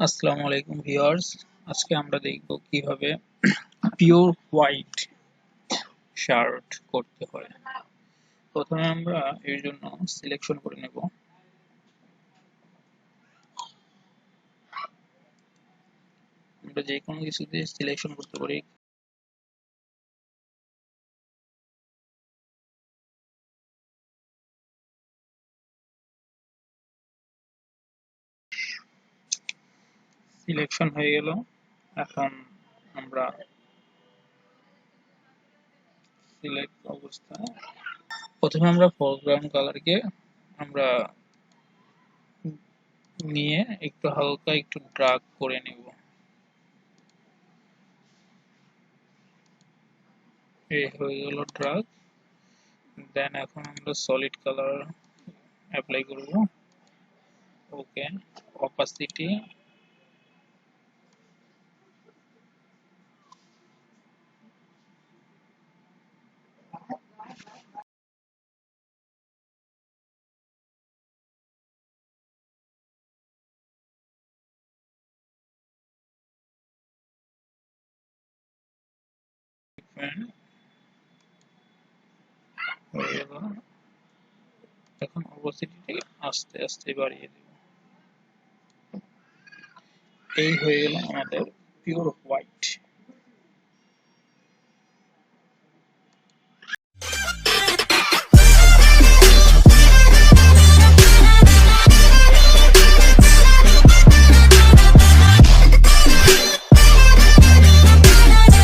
আসসালামু আলাইকুম ভিউয়ার্স, আজকে আমরা দেখব কিভাবে পিওর হোয়াইট শার্ট করতে হয়। প্রথমে আমরা এর জন্য সিলেকশন করে নেব। আমরা যে কোনো কিছু দিয়ে সিলেকশন করতে পারি। সিলেকশন হয়ে গেল। এখন আমরা সিলেক্ট অবস্থায় প্রথমে আমরা ফরগ্রাউন্ড কালারকে আমরা নিয়ে একটু হালকা একটু ড্রাগ করে নেব। এই হয়ে গেল ড্রাগ। দেন এখন আমরা সলিড কালার অ্যাপ্লাই করব। ওকে, opacity হয়ে গেল। এখন opacity আস্তে আস্তে বাড়িয়ে দেব। এই হয়ে গেল আমাদের পিওর হোয়াইট।